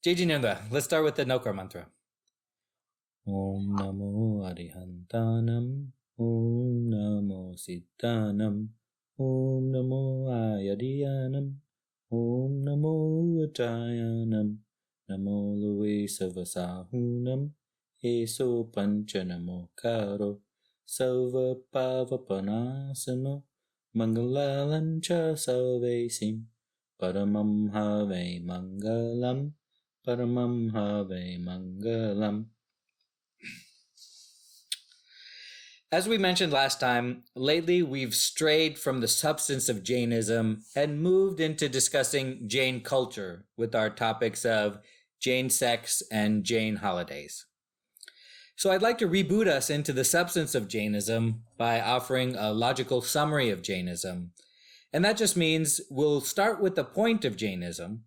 JG let's start with the Nokar mantra. Om Namo Arihantanam, Om Namo Siddhanam, Om Namo Ayadiyanam, Om Namo Uttayanam, Namo Lui Savasahunam, Eso Panchanamo Karo, Salva Pavapanasano, Mangalalancha Salvesim, Paramam Have Mangalam, Paramam Have Mangalam. As we mentioned last time, lately we've strayed from the substance of Jainism and moved into discussing Jain culture with our topics of Jain sects and Jain holidays. So I'd like to reboot us into the substance of Jainism by offering a logical summary of Jainism. And that just means we'll start with the point of Jainism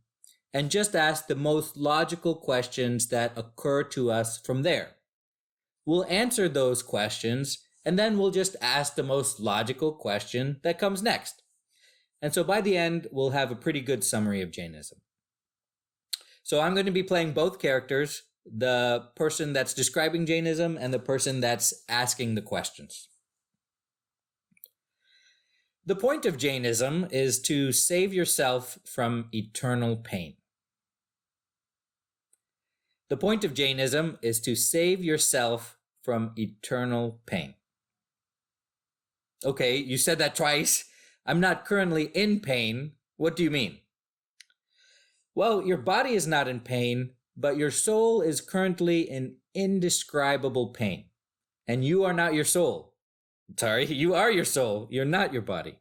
and just ask the most logical questions that occur to us from there. We'll answer those questions, and then we'll just ask the most logical question that comes next. And so by the end, we'll have a pretty good summary of Jainism. So I'm going to be playing both characters, the person that's describing Jainism and the person that's asking the questions. The point of Jainism is to save yourself from eternal pain. The point of Jainism is to save yourself from eternal pain. Okay, you said that twice. I'm not currently in pain. What do you mean? Well, your body is not in pain, but your soul is currently in indescribable pain. And you are not your soul. Sorry, you are your soul. You're not your body.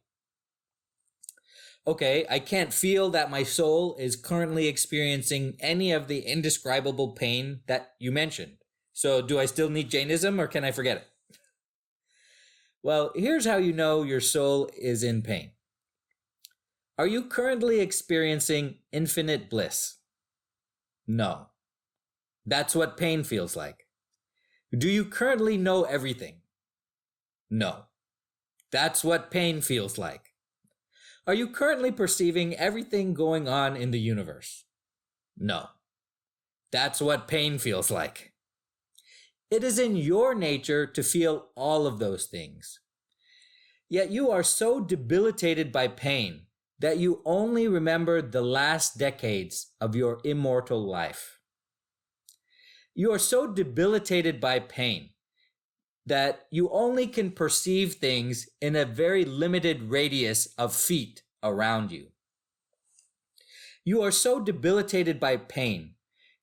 Okay, I can't feel that my soul is currently experiencing any of the indescribable pain that you mentioned. So do I still need Jainism or can I forget it? Well, here's how you know your soul is in pain. Are you currently experiencing infinite bliss? No. That's what pain feels like. Do you currently know everything? No. That's what pain feels like. Are you currently perceiving everything going on in the universe? No. That's what pain feels like. It is in your nature to feel all of those things. Yet you are so debilitated by pain that you only remember the last decades of your immortal life. You are so debilitated by pain that you only can perceive things in a very limited radius of feet around you. You are so debilitated by pain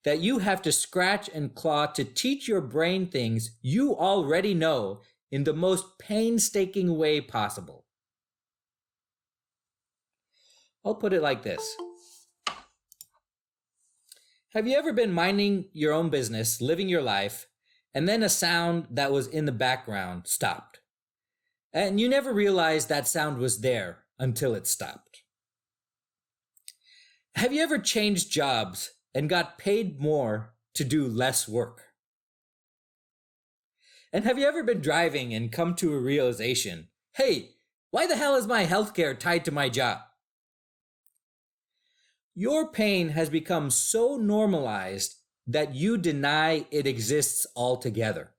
that you have to scratch and claw to teach your brain things you already know in the most painstaking way possible. I'll put it like this. Have you ever been minding your own business, living your life, and then a sound that was in the background stopped? And you never realized that sound was there until it stopped. Have you ever changed jobs and got paid more to do less work? And have you ever been driving and come to a realization, hey, why the hell is my healthcare tied to my job? Your pain has become so normalized that you deny it exists altogether.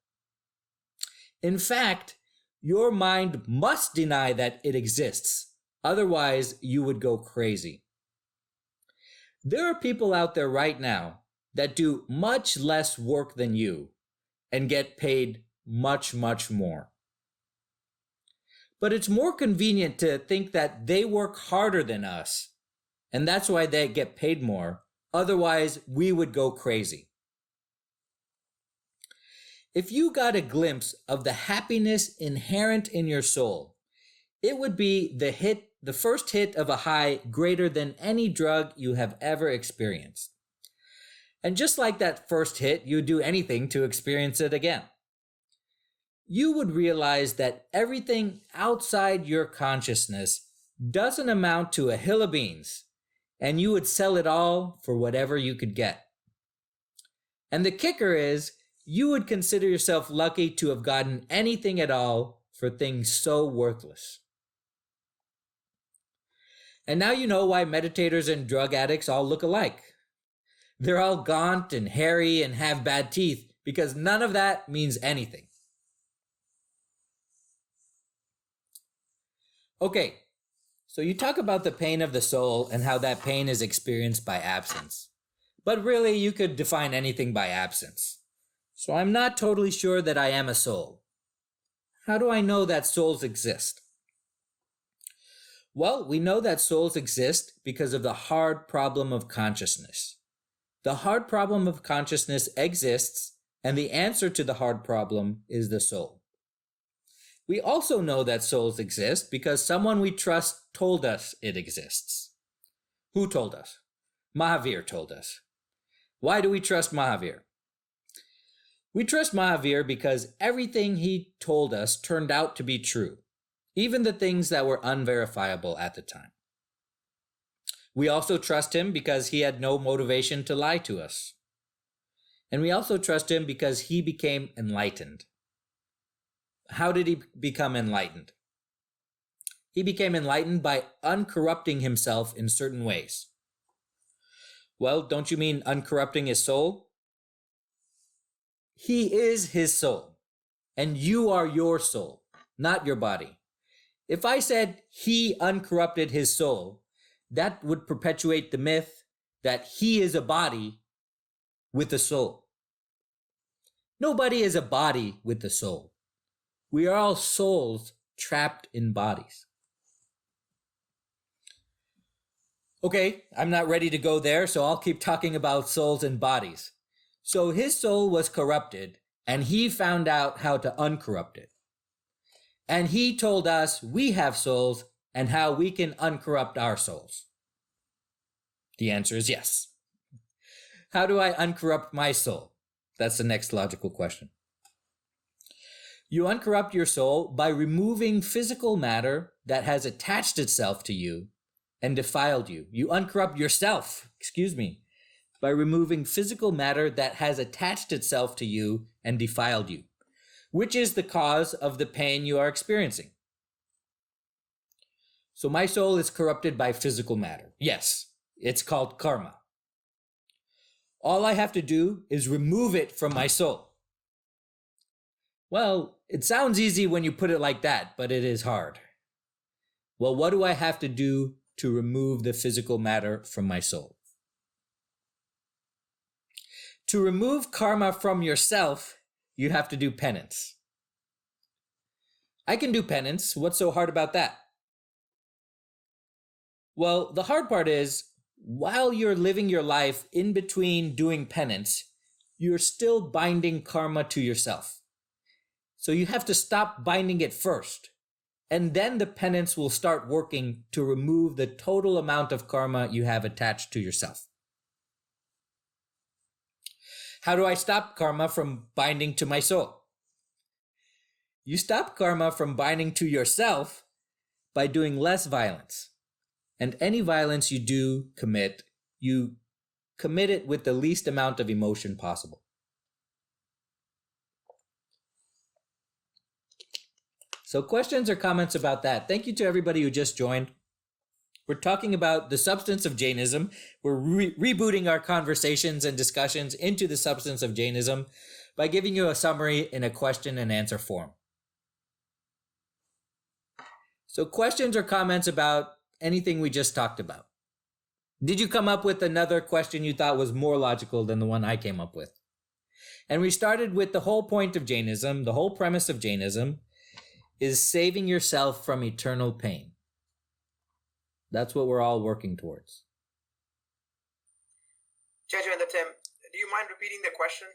In fact, your mind must deny that it exists, otherwise you would go crazy. There are people out there right now that do much less work than you and get paid much, much more. But it's more convenient to think that they work harder than us, and that's why they get paid more. Otherwise, we would go crazy. If you got a glimpse of the happiness inherent in your soul, it would be the first hit of a high greater than any drug you have ever experienced. And just like that first hit, you'd do anything to experience it again. You would realize that everything outside your consciousness doesn't amount to a hill of beans, and you would sell it all for whatever you could get. And the kicker is, you would consider yourself lucky to have gotten anything at all for things so worthless. And now you know why meditators and drug addicts all look alike. They're all gaunt and hairy and have bad teeth because none of that means anything. Okay, so you talk about the pain of the soul and how that pain is experienced by absence. But really, you could define anything by absence. So I'm not totally sure that I am a soul. How do I know that souls exist? Well, we know that souls exist because of the hard problem of consciousness. The hard problem of consciousness exists, and the answer to the hard problem is the soul. We also know that souls exist because someone we trust told us it exists. Who told us? Mahavir told us. Why do we trust Mahavir? We trust Mahavir because everything he told us turned out to be true, even the things that were unverifiable at the time. We also trust him because he had no motivation to lie to us. And we also trust him because he became enlightened. How did he become enlightened? He became enlightened by uncorrupting himself in certain ways. Well, don't you mean uncorrupting his soul? He is his soul, and you are your soul, not your body. If I said he uncorrupted his soul, that would perpetuate the myth that he is a body with a soul. Nobody is a body with a soul. We are all souls trapped in bodies. Okay, I'm not ready to go there, so I'll keep talking about souls and bodies. So his soul was corrupted, and he found out how to uncorrupt it. And he told us we have souls and how we can uncorrupt our souls. The answer is yes. How do I uncorrupt my soul? That's the next logical question. You uncorrupt your soul by removing physical matter that has attached itself to you and defiled you. You uncorrupt yourself, by removing physical matter that has attached itself to you and defiled you, which is the cause of the pain you are experiencing. So my soul is corrupted by physical matter. Yes, it's called karma. All I have to do is remove it from my soul. Well, it sounds easy when you put it like that, but it is hard. Well, what do I have to do to remove the physical matter from my soul? To remove karma from yourself, you have to do penance. I can do penance. What's so hard about that? Well, the hard part is, while you're living your life in between doing penance, you're still binding karma to yourself. So you have to stop binding it first, and then the penance will start working to remove the total amount of karma you have attached to yourself. How do I stop karma from binding to my soul? You stop karma from binding to yourself by doing less violence. And any violence you commit it with the least amount of emotion possible. So questions or comments about that? Thank you to everybody who just joined. We're talking about the substance of Jainism. We're rebooting our conversations and discussions into the substance of Jainism by giving you a summary in a question and answer form. So questions or comments about anything we just talked about? Did you come up with another question you thought was more logical than the one I came up with? And we started with the whole point of Jainism, the whole premise of Jainism is saving yourself from eternal pain. That's what we're all working towards. Jeju and Tim, do you mind repeating the question?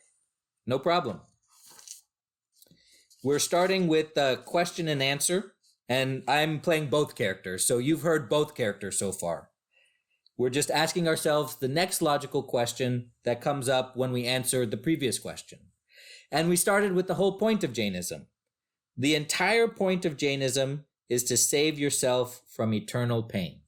No problem. We're starting with the question and answer, and I'm playing both characters, so you've heard both characters so far. We're just asking ourselves the next logical question that comes up when we answer the previous question. And we started with the whole point of Jainism. The entire point of Jainism is to save yourself from eternal pain.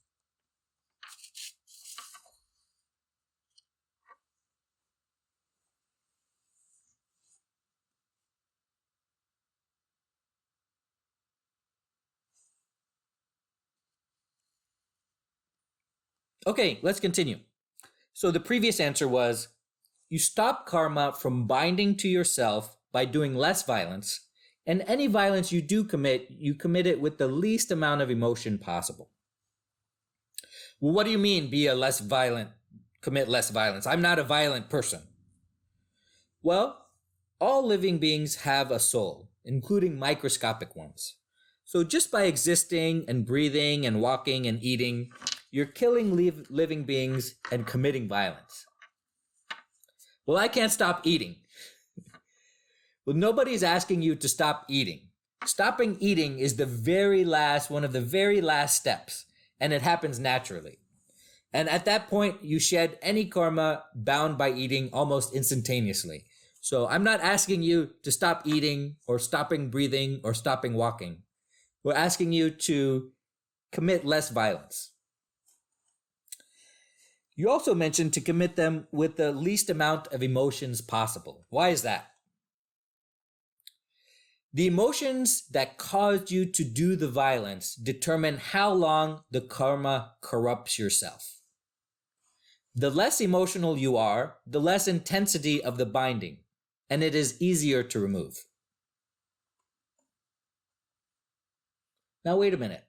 Okay, let's continue. So the previous answer was, you stop karma from binding to yourself by doing less violence, and any violence you do commit, you commit it with the least amount of emotion possible. Well, what do you mean commit less violence? I'm not a violent person. Well, all living beings have a soul, including microscopic ones. So just by existing and breathing and walking and eating, you're killing living beings and committing violence. Well, I can't stop eating. Well, nobody's asking you to stop eating. Stopping eating is one of the very last steps, and it happens naturally. And at that point, you shed any karma bound by eating almost instantaneously. So I'm not asking you to stop eating or stopping breathing or stopping walking. We're asking you to commit less violence. You also mentioned to commit them with the least amount of emotions possible. Why is that? The emotions that caused you to do the violence determine how long the karma corrupts yourself. The less emotional you are, the less intensity of the binding, and it is easier to remove. Now wait a minute.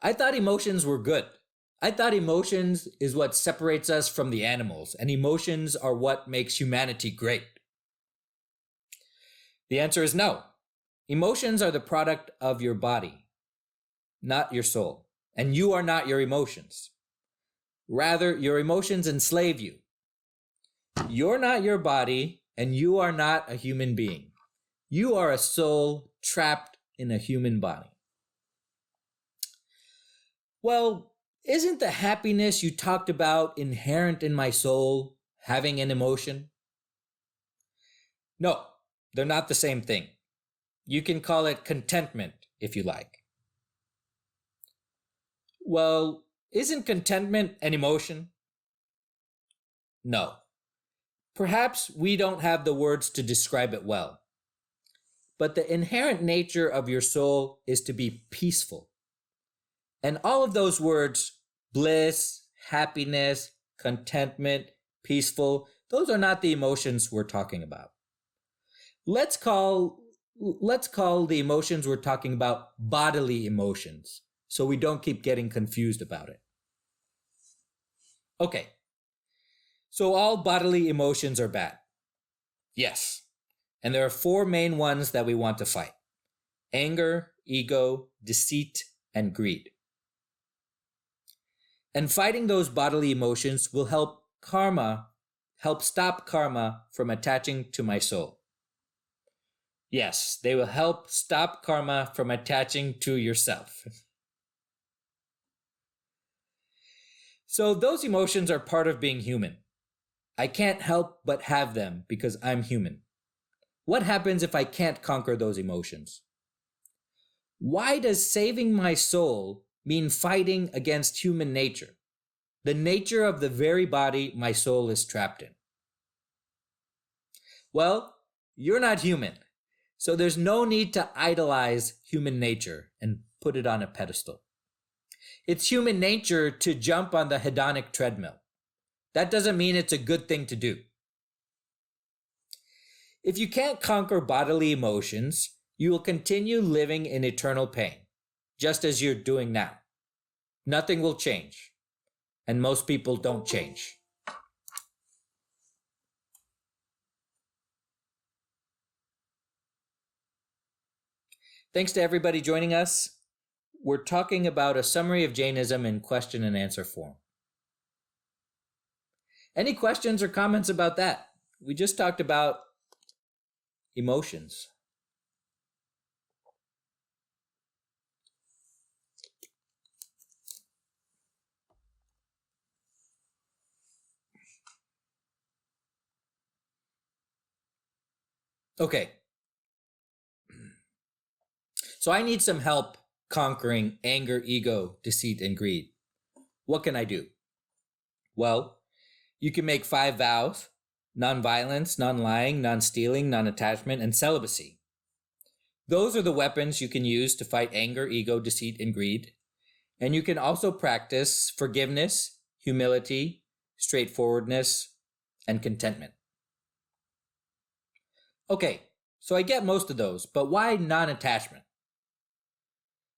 I thought emotions were good. I thought emotions is what separates us from the animals, and emotions are what makes humanity great. The answer is no. Emotions are the product of your body, not your soul, and you are not your emotions. Rather, your emotions enslave you. You're not your body, and you are not a human being. You are a soul trapped in a human body. Well, isn't the happiness you talked about inherent in my soul having an emotion? No, they're not the same thing. You can call it contentment if you like. Well, isn't contentment an emotion? No. Perhaps we don't have the words to describe it well. But the inherent nature of your soul is to be peaceful. And all of those words, bliss, happiness, contentment, peaceful, those are not the emotions we're talking about. Let's call the emotions we're talking about bodily emotions, so we don't keep getting confused about it. Okay, so all bodily emotions are bad. Yes, and there are 4 main ones that we want to fight: anger, ego, deceit, and greed. And fighting those bodily emotions will help stop karma from attaching to my soul. Yes, they will help stop karma from attaching to yourself. So those emotions are part of being human. I can't help but have them because I'm human. What happens if I can't conquer those emotions? Why does saving my soul mean fighting against human nature, the nature of the very body my soul is trapped in? Well, you're not human, so there's no need to idolize human nature and put it on a pedestal. It's human nature to jump on the hedonic treadmill. That doesn't mean it's a good thing to do. If you can't conquer bodily emotions, you will continue living in eternal pain, just as you're doing now. Nothing will change, and most people don't change. Thanks to everybody joining us. We're talking about a summary of Jainism in question and answer form. Any questions or comments about that? We just talked about emotions. Okay. So I need some help conquering anger, ego, deceit, and greed. What can I do? Well, you can make 5 vows: non-violence, non-lying, non-stealing, non-attachment, and celibacy. Those are the weapons you can use to fight anger, ego, deceit, and greed. And you can also practice forgiveness, humility, straightforwardness, and contentment. Okay, so I get most of those, but why non-attachment?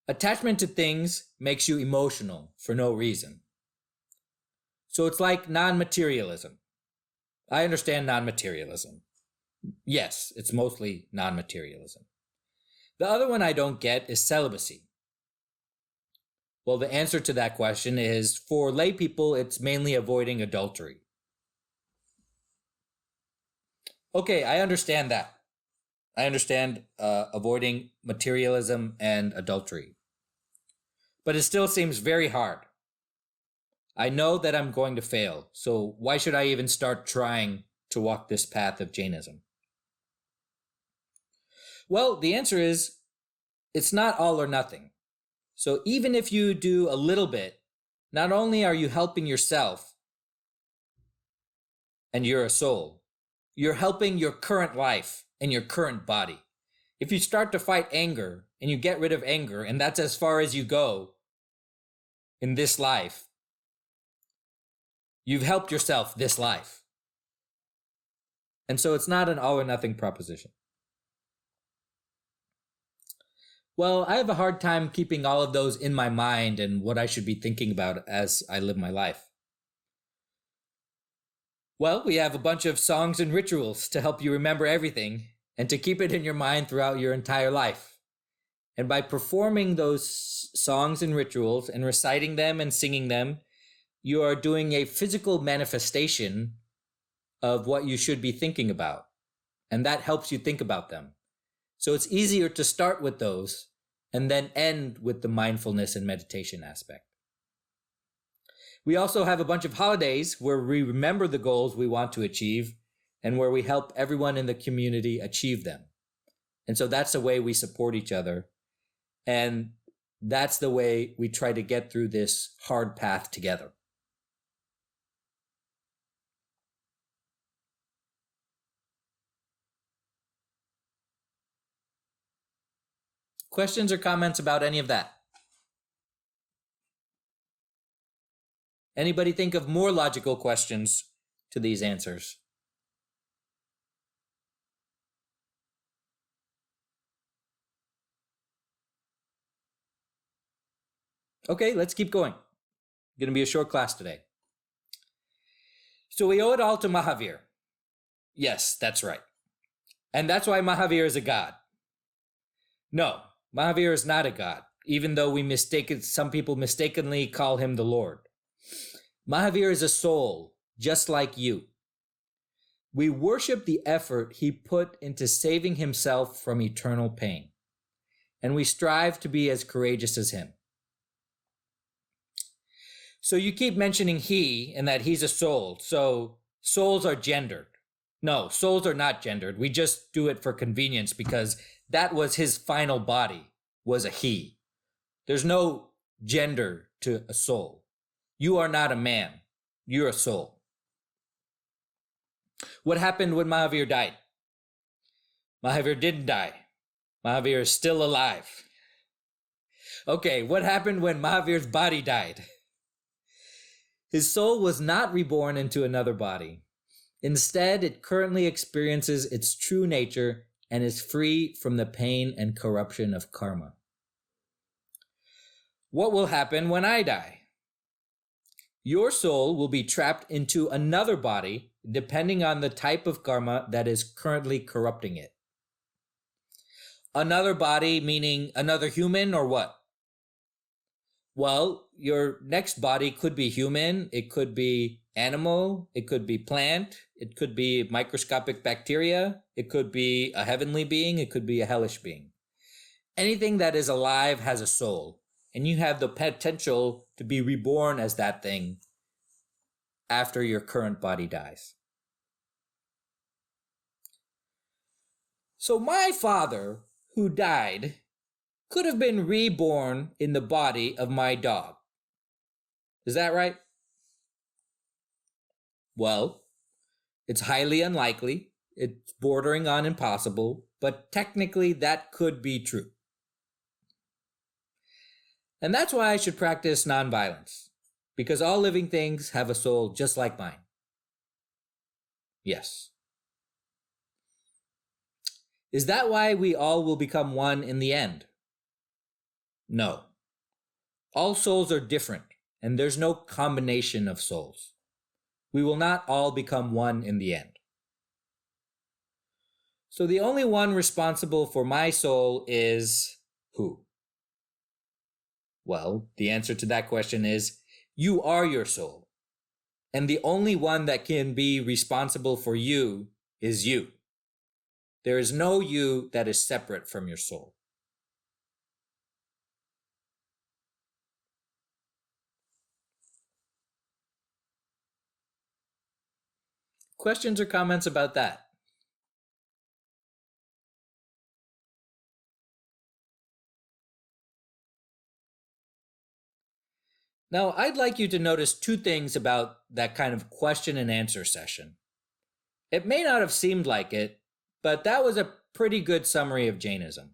Attachment to things makes you emotional for no reason. So it's like non-materialism. I understand non-materialism. Yes, it's mostly non-materialism. The other one I don't get is celibacy. Well, the answer to that question is, for lay people, it's mainly avoiding adultery. Okay, I understand that. I understand avoiding materialism and adultery. But it still seems very hard. I know that I'm going to fail, so why should I even start trying to walk this path of Jainism? Well, the answer is, it's not all or nothing. So even if you do a little bit, not only are you helping yourself, and you're a soul, you're helping your current life and your current body. If you start to fight anger and you get rid of anger, and that's as far as you go in this life, you've helped yourself this life. And so it's not an all or nothing proposition. Well, I have a hard time keeping all of those in my mind and what I should be thinking about as I live my life. Well, we have a bunch of songs and rituals to help you remember everything and to keep it in your mind throughout your entire life. And by performing those songs and rituals and reciting them and singing them, you are doing a physical manifestation of what you should be thinking about. And that helps you think about them. So it's easier to start with those and then end with the mindfulness and meditation aspect. We also have a bunch of holidays where we remember the goals we want to achieve and where we help everyone in the community achieve them. And so that's the way we support each other. And that's the way we try to get through this hard path together. Questions or comments about any of that? Anybody think of more logical questions to these answers? Okay, let's keep going. Going to be a short class today. So we owe it all to Mahavir. Yes, that's right. And that's why Mahavir is a god. No, Mahavir is not a god, even though some people mistakenly call him the Lord. Mahavir is a soul, just like you. We worship the effort he put into saving himself from eternal pain, and we strive to be as courageous as him. So you keep mentioning he and that he's a soul, so souls are gendered. No, souls are not gendered. We just do it for convenience because that was his final body, was a he. There's no gender to a soul. You are not a man. You're a soul. What happened when Mahavir died? Mahavir didn't die. Mahavir is still alive. Okay, what happened when Mahavir's body died? His soul was not reborn into another body. Instead, it currently experiences its true nature and is free from the pain and corruption of karma. What will happen when I die? Your soul will be trapped into another body depending on the type of karma that is currently corrupting it. Another body meaning another human or what? Well, your next body could be human, it could be animal, it could be plant, it could be microscopic bacteria, it could be a heavenly being, it could be a hellish being. Anything that is alive has a soul, and you have the potential to be reborn as that thing after your current body dies. So my father, who died, could have been reborn in the body of my dog. Is that right? Well, it's highly unlikely, it's bordering on impossible, but technically that could be true. And that's why I should practice nonviolence, because all living things have a soul just like mine. Yes. Is that why we all will become one in the end? No. All souls are different, and there's no combination of souls. We will not all become one in the end. So the only one responsible for my soul is who? Well, the answer to that question is you are your soul. And the only one that can be responsible for you is you. There is no you that is separate from your soul. Questions or comments about that? Now, I'd like you to notice two things about that kind of question and answer session. It may not have seemed like it, but that was a pretty good summary of Jainism.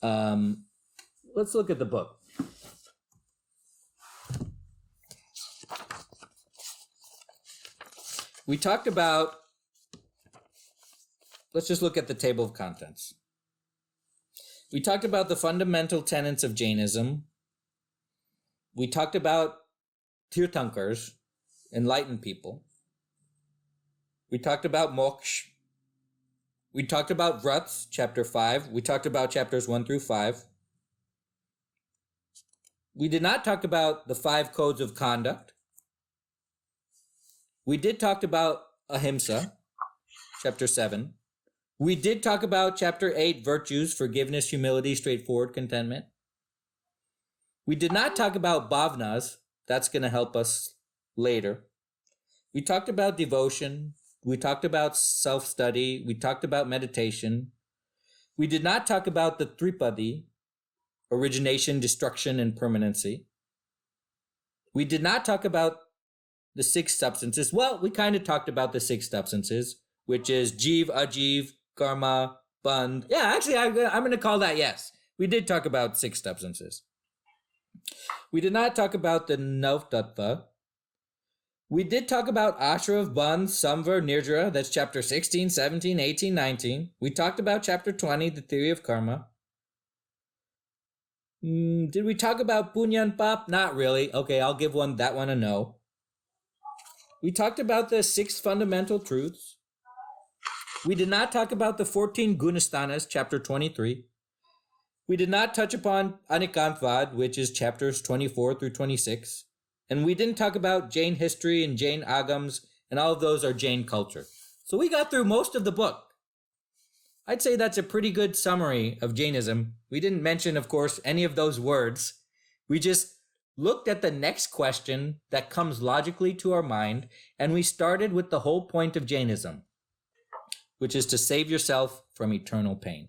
Let's look at the book. We talked about, let's just look at the table of contents. We talked about the fundamental tenets of Jainism. We talked about Tirthankars, enlightened people. We talked about moksha. We talked about vrats, chapter 5. We talked about chapters 1 through 5. We did not talk about the 5 codes of conduct. We did talk about ahimsa, chapter 7. We did talk about chapter 8, virtues, forgiveness, humility, straightforward, contentment. We did not talk about bhavnas. That's going to help us later. We talked about devotion. We talked about self-study. We talked about meditation. We did not talk about the tripadi, origination, destruction, and permanency. We did not talk about the 6 substances. Well, we kind of talked about the 6 substances, which is jiv, ajiv, karma, bandh. Yeah, actually, I'm going to call that yes. We did talk about 6 substances. We did not talk about the Nav Tattva. We did talk about Ashrav, Bandh, Samvar, Nirjara. That's chapter 16, 17, 18, 19. We talked about chapter 20, the theory of karma. Did we talk about Punya and Pap? Not really. Okay, I'll give that one a no. We talked about the 6 fundamental truths. We did not talk about the 14 Gunasthanas, chapter 23. We did not touch upon Anikantvad, which is chapters 24 through 26. And we didn't talk about Jain history and Jain agams, and all of those are Jain culture. So we got through most of the book. I'd say that's a pretty good summary of Jainism. We didn't mention, of course, any of those words. We just looked at the next question that comes logically to our mind, and we started with the whole point of Jainism, which is to save yourself from eternal pain.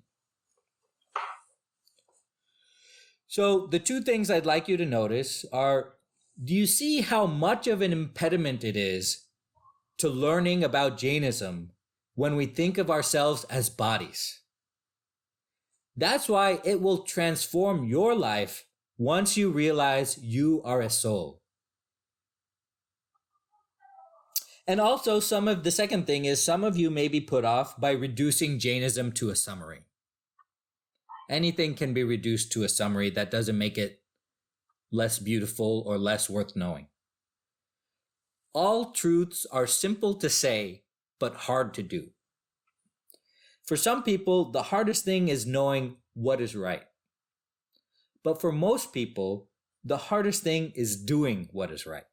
So the 2 things I'd like you to notice are, do you see how much of an impediment it is to learning about Jainism when we think of ourselves as bodies? That's why it will transform your life once you realize you are a soul. And also the second thing is some of you may be put off by reducing Jainism to a summary. Anything can be reduced to a summary. That doesn't make it less beautiful or less worth knowing. All truths are simple to say, but hard to do. For some people, the hardest thing is knowing what is right. But for most people, the hardest thing is doing what is right.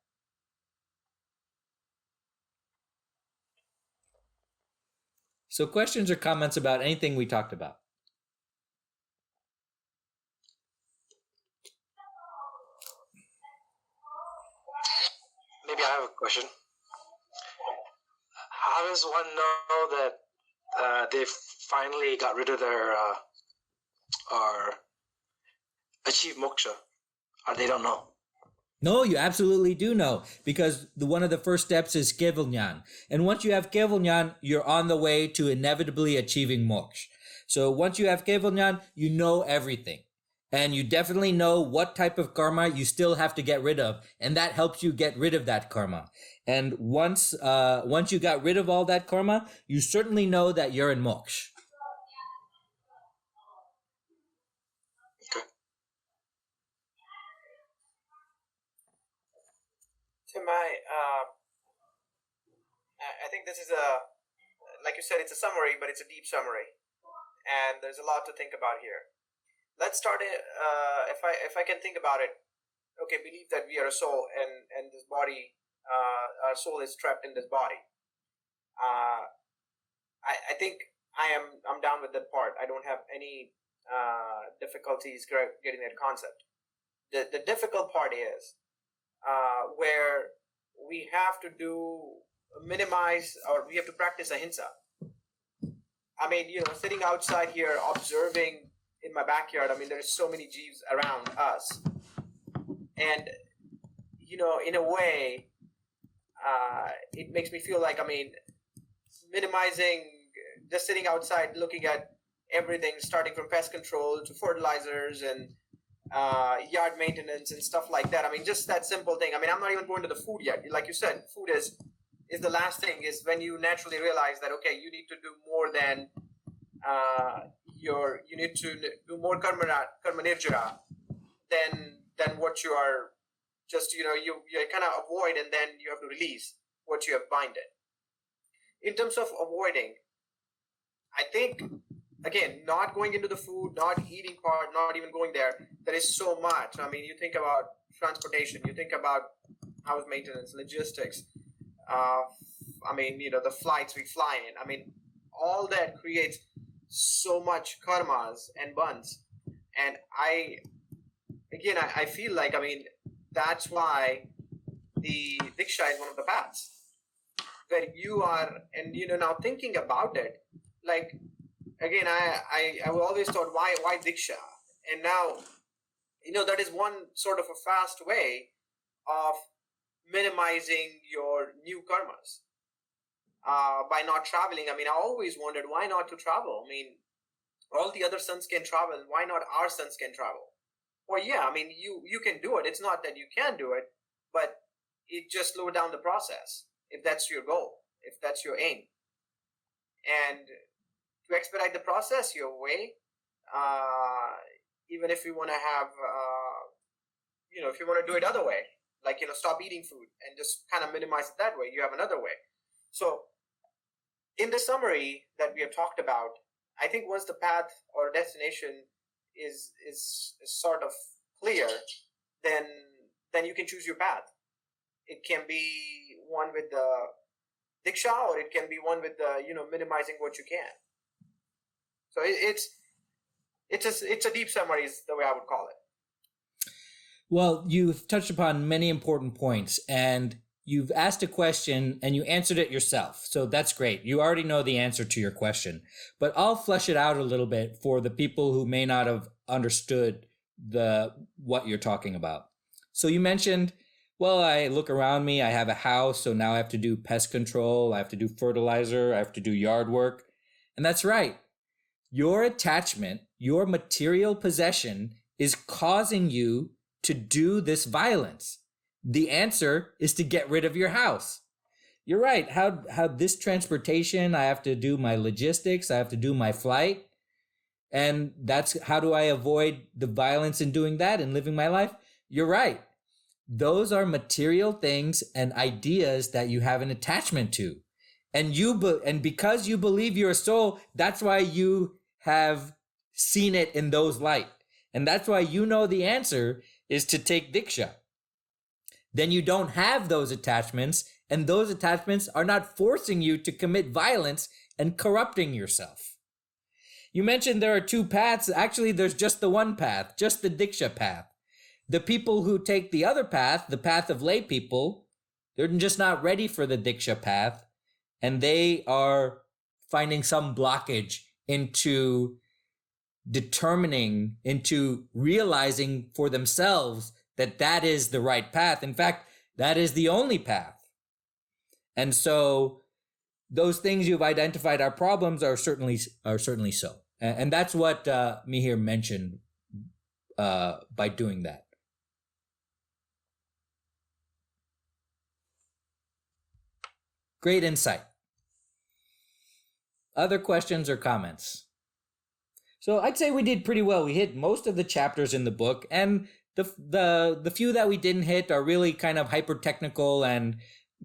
So questions or comments about anything we talked about? Maybe I have a question. How does one know that they've finally got rid of their or achieved moksha, or they don't know? No, you absolutely do know, because one of the first steps is kevalnyan. And once you have kevalnyan, you're on the way to inevitably achieving moksha. So once you have kevalnyan, you know everything. And you definitely know what type of karma you still have to get rid of, and that helps you get rid of that karma. And once you got rid of all that karma, you certainly know that you're in moksha. Okay. Tim, I think this is like you said, it's a summary, but it's a deep summary, and there's a lot to think about here. Let's start it. If I can think about it, okay, believe that we are a soul, and this body, our soul is trapped in this body. I think I'm down with that part. I don't have any difficulties getting that concept. The difficult part is where we have to minimize, or we have to practice ahimsa. I mean, sitting outside here observing in my backyard, I mean, there's so many jeeves around us, and in a way, it makes me feel like, I mean, minimizing, just sitting outside looking at everything, starting from pest control to fertilizers and yard maintenance and stuff like that. I mean, just that simple thing. I mean, I'm not even going to the food yet. Like you said, food is the last thing, is when you naturally realize that, okay, you need to do more than you need to do more karma nirjara than what you are just, you kind of avoid, and then you have to release what you have binded. In terms of avoiding, I think, again, not going into the food, not eating part, not even going there, there is so much. I mean, you think about transportation, you think about house maintenance, logistics, I mean, the flights we fly in. I mean, all that creates so much karmas and bandhs. And I feel like, I mean, that's why the Diksha is one of the paths where you are, and now thinking about it, like, again, I always thought, why Diksha? And now, that is one sort of a fast way of minimizing your new karmas by not traveling. I mean, I always wondered, why not to travel? I mean, all the other sons can travel. Why not our sons can travel? Well, yeah, I mean, you can do it. It's not that you can do it, but it just slows down the process if that's your goal, if that's your aim. And to expedite the process your way, even if you want to have, if you want to do it other way, like, stop eating food and just kind of minimize it that way, you have another way. So in the summary that we have talked about, I think once the path or destination is sort of clear, then you can choose your path. It can be one with the diksha, or it can be one with the minimizing what you can. So it's a deep summary is the way I would call it. Well, you've touched upon many important points, and you've asked a question and you answered it yourself. So that's great. You already know the answer to your question, but I'll flesh it out a little bit for the people who may not have understood what you're talking about. So you mentioned, well, I look around me, I have a house, so now I have to do pest control, I have to do fertilizer, I have to do yard work. And that's right. Your attachment, your material possession is causing you to do this violence. The answer is to get rid of your house. You're right. How this transportation, I have to do my logistics, I have to do my flight. And that's how do I avoid the violence in doing that and living my life? You're right. Those are material things and ideas that you have an attachment to. And because you believe you're a soul, that's why you have seen it in those light. And that's why you know the answer is to take Diksha. Then you don't have those attachments, and those attachments are not forcing you to commit violence and corrupting yourself. You mentioned there are two paths. Actually, there's just the one path, just the Diksha path. The people who take the other path, the path of lay people, they're just not ready for the Diksha path, and they are finding some blockage into determining, into realizing for themselves that that is the right path. In fact, that is the only path. And so those things you've identified are problems are certainly so. And that's what Mihir mentioned by doing that. Great insight. Other questions or comments? So I'd say we did pretty well. We hit most of the chapters in the book, and the few that we didn't hit are really kind of hyper technical, and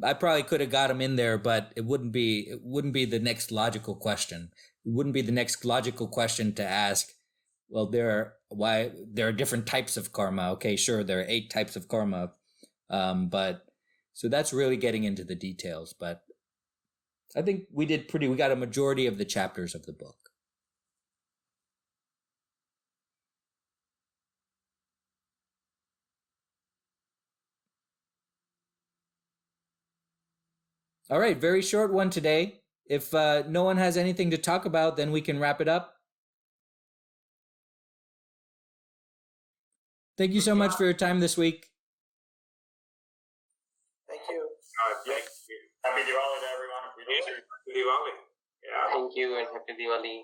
I probably could have got them in there, but it wouldn't be the next logical question. It wouldn't be the next logical question to ask. Well, there are different types of karma. Okay, sure, there are 8 types of karma, but so that's really getting into the details. But I think we got a majority of the chapters of the book. All right, very short one today. If no one has anything to talk about, then we can wrap it up. Thank you so much for your time this week. Thank you. Thank you. Happy Diwali to everyone. If we don't see you, happy Diwali. Yeah. Thank you and happy Diwali.